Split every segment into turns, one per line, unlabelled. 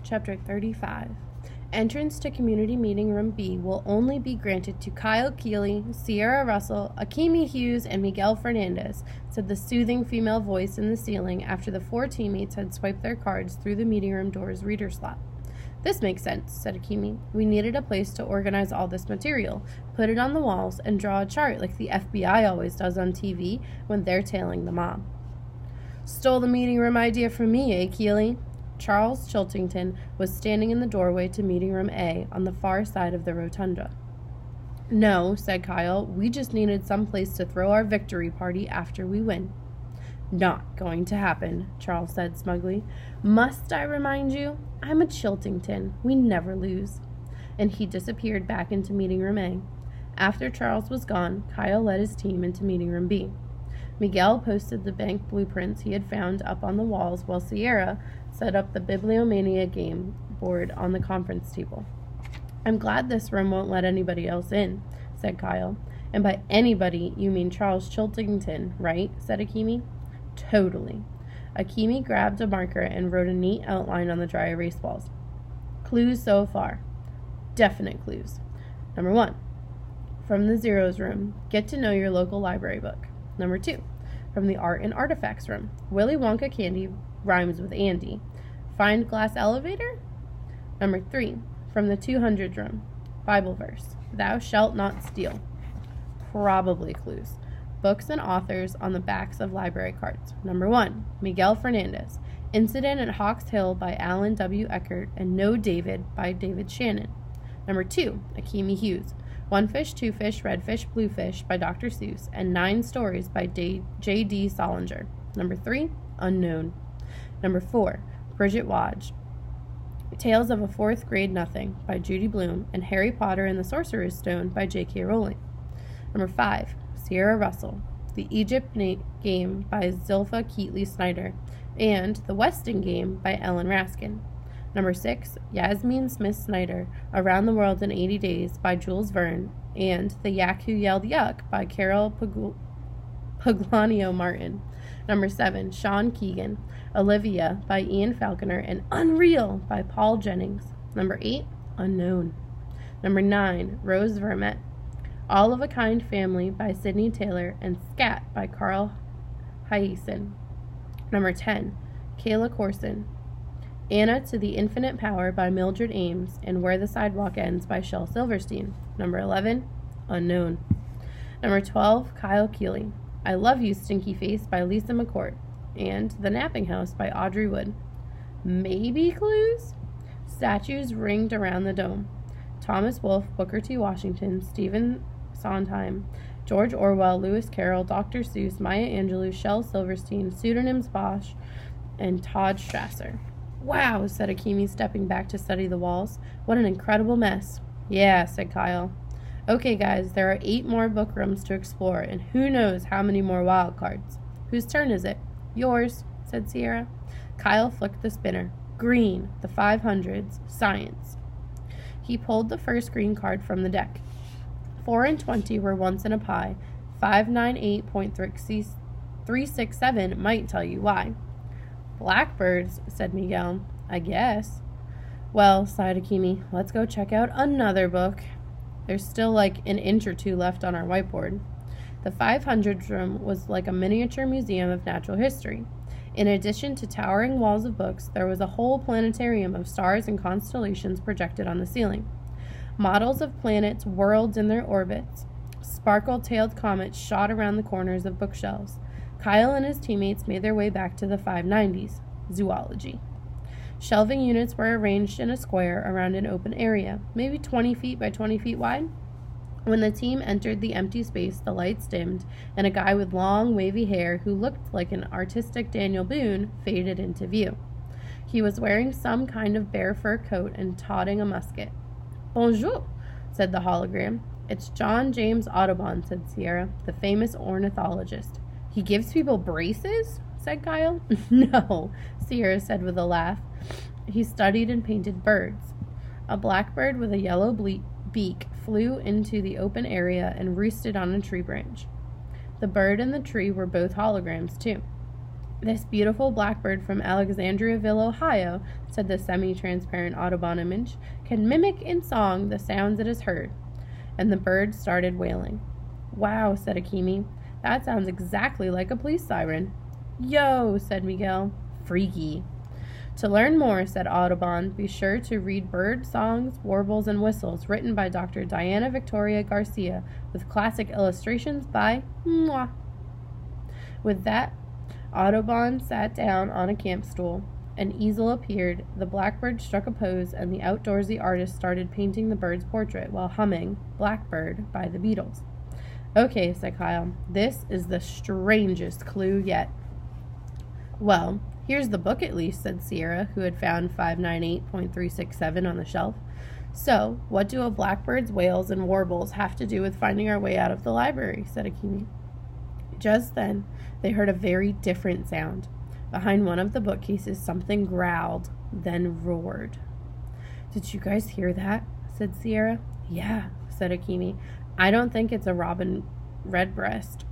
Chapter 35. Entrance to Community Meeting Room B will only be granted to Kyle Keeley, Sierra Russell, Akimi Hughes, and Miguel Fernandez, said the soothing female voice in the ceiling after the four teammates had swiped their cards through the meeting room door's reader slot. This makes sense, said Akimi. We needed a place to organize all this material, put it on the walls, and draw a chart like the FBI always does on TV when they're tailing the mob. Stole the meeting room idea from me, eh, Keeley? Charles Chiltington was standing in the doorway to meeting room A on the far side of the rotunda. No, said Kyle, we just needed some place to throw our victory party after we win. Not going to happen, Charles said smugly. Must I remind you? I'm a Chiltington. We never lose. And he disappeared back into meeting room A. After Charles was gone, Kyle led his team into meeting room B. Miguel posted the bank blueprints he had found up on the walls while Sierra set up the Bibliomania game board on the conference table. I'm glad this room won't let anybody else in, said Kyle. And by anybody, you mean Charles Chiltington, right? Said Akimi. Totally. Akimi grabbed a marker and wrote a neat outline on the dry erase walls. Clues so far. Definite clues. Number 1. From the Zeros room, get to know your local library book. Number 2. From the Art and Artifacts room, Willy Wonka candy rhymes with Andy. Find glass elevator? Number 3. From the 200 room, Bible verse, thou shalt not steal. Probably clues. Books and authors on the backs of library cards. Number 1. Miguel Fernandez. Incident at Hawks Hill by Alan W. Eckert and No David by David Shannon. Number 2. Akimi Hughes. One Fish, Two Fish, Red Fish, Blue Fish by Dr. Seuss and 9 Stories by J.D. Solinger. Number 3. Unknown. Number 4. Bridget Wadge. Tales of a Fourth Grade Nothing by Judy Blume and Harry Potter and the Sorcerer's Stone by J.K. Rowling. Number 5. Sierra Russell. The Egypt Game by Zilpha Keatley Snyder and The Weston Game by Ellen Raskin. Number 6, Yasmin Smith Snyder, Around the World in 80 Days by Jules Verne, and The Yak Who Yelled Yuck by Carol Paglanio Martin. Number 7, Sean Keegan, Olivia by Ian Falconer, and Unreal by Paul Jennings. Number 8, Unknown. Number 9, Rose Vermette, All of a Kind Family by Sidney Taylor, and Scat by Carl Hyacin. Number 10, Kayla Corson, Anna to the Infinite Power by Mildred Ames, and Where the Sidewalk Ends by Shel Silverstein. Number 11, Unknown. Number 12, Kyle Keeley, I Love You, Stinky Face by Lisa McCourt, and The Napping House by Audrey Wood. Maybe clues? Statues ringed around the dome. Thomas Wolfe, Booker T. Washington, Stephen Sondheim, George Orwell, Lewis Carroll, Dr. Seuss, Maya Angelou, Shel Silverstein, pseudonyms Bosch, and Todd Strasser. Wow, said Akimi, stepping back to study the walls. What an incredible mess. Yeah, said Kyle. Okay, guys, there are 8 more book rooms to explore, and who knows how many more wild cards. Whose turn is it? Yours, said Sierra. Kyle flicked the spinner. Green, the 500s, science. He pulled the first green card from the deck. 4 and 20 were once in a pie. 598.367 might tell you why. Blackbirds, said Miguel. I guess. Well, sighed Akimi, let's go check out another book. There's still like an inch or 2 left on our whiteboard. The 500 room was like a miniature museum of natural history. In addition to towering walls of books, there was a whole planetarium of stars and constellations projected on the ceiling. Models of planets whirled in their orbits. Sparkle-tailed comets shot around the corners of bookshelves. Kyle and his teammates made their way back to the 590s, zoology. Shelving units were arranged in a square around an open area, maybe 20 feet by 20 feet wide. When the team entered the empty space, the lights dimmed, and a guy with long, wavy hair who looked like an artistic Daniel Boone faded into view. He was wearing some kind of bear fur coat and toting a musket. Bonjour, said the hologram. It's John James Audubon, said Sierra, the famous ornithologist. He gives people braces? Said Kyle. No, Sierra said with a laugh. He studied and painted birds. A blackbird with a yellow beak flew into the open area and roosted on a tree branch. The bird and the tree were both holograms, too. This beautiful blackbird from Alexandriaville, Ohio, said the semi-transparent Audubon image, can mimic in song the sounds it has heard. And the bird started wailing. Wow, said Akimi. That sounds exactly like a police siren. Yo, said Miguel. Freaky. To learn more, said Audubon, be sure to read Bird Songs, Warbles, and Whistles, written by Dr. Diana Victoria Garcia, with classic illustrations by Mwah. With that, Audubon sat down on a camp stool. An easel appeared, the blackbird struck a pose, and the outdoorsy artist started painting the bird's portrait while humming Blackbird by the Beatles. Okay, said Kyle, this is the strangest clue yet. Well, here's the book at least, said Sierra, who had found 598.367 on the shelf. So, what do a blackbird's wails and warbles have to do with finding our way out of the library, said Akimi. Just then, they heard a very different sound. Behind one of the bookcases, something growled, then roared. Did you guys hear that? Said Sierra. Yeah, said Akimi. I don't think it's a robin redbreast.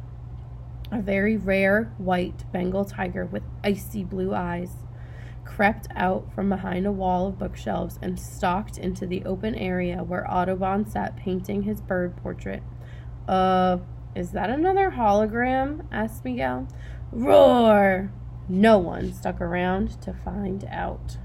A very rare white Bengal tiger with icy blue eyes crept out from behind a wall of bookshelves and stalked into the open area where Audubon sat painting his bird portrait. Is that another hologram? Asked Miguel. Roar! No one stuck around to find out.